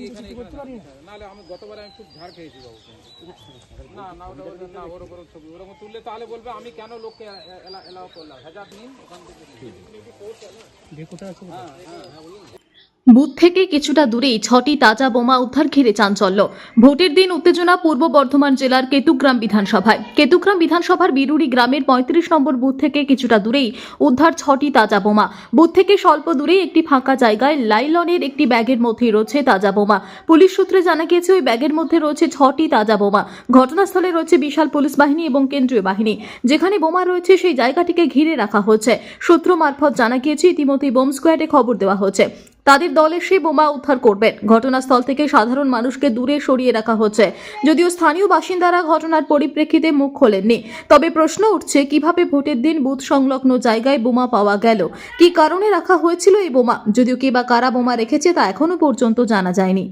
এখানে নাহলে আমি গতবার আমি খুব ঝাড় খেয়েছি বাবু। না না ওটা না ওরকম ছবি ওরকম তুললে তাহলে বলবে আমি কেন লোককে এলাও করলাম। হেজাব নিন ওখান থেকে। বুথ থেকে কিছুটা দূরেই 6টি তাজা বোমা উদ্ধার ঘিরে চাঞ্চল্য। ভোটের দিন উত্তেজনা পূর্ব বর্ধমান জেলার কেতুগ্রাম বিধানসভায়। কেতুগ্রাম বিধানসভার বিরুড়ি গ্রামের 35 নম্বর বুথ থেকে কিছুটা দূরেই উদ্ধার 6টি তাজা বোমা। বুথ থেকে স্বল্প দূরেই একটি ফাঁকা জায়গায় লাইলনের একটি ব্যাগের মধ্যে রয়েছে তাজা বোমা। পুলিশ সূত্রে জানা গিয়েছে ওই ব্যাগের মধ্যে রয়েছে 6টি তাজা বোমা। ঘটনাস্থলে রয়েছে বিশাল পুলিশ বাহিনী এবং কেন্দ্রীয় বাহিনী। যেখানে বোমা রয়েছে সেই জায়গাটিকে ঘিরে রাখা হচ্ছে। সূত্র মারফত জানা গিয়েছে ইতিমধ্যেই বোম স্কোয়াডে খবর দেওয়া হচ্ছে। তাদের দল এসে বোমা উদ্ধার করবেন। ঘটনাস্থল থেকে সাধারণ মানুষকে দূরে সরিয়ে রাখা হচ্ছে। যদিও স্থানীয় বাসিন্দারা ঘটনার পরিপ্রেক্ষিতে মুখ খোলেননি। তবে প্রশ্ন উঠছে কিভাবে ভোটের দিন বুথ সংলগ্ন জায়গায় বোমা পাওয়া গেল, কী কারণে রাখা হয়েছিল এই বোমা, যদিও কে বা কারা বোমা রেখেছে তা এখনো পর্যন্ত জানা যায়নি।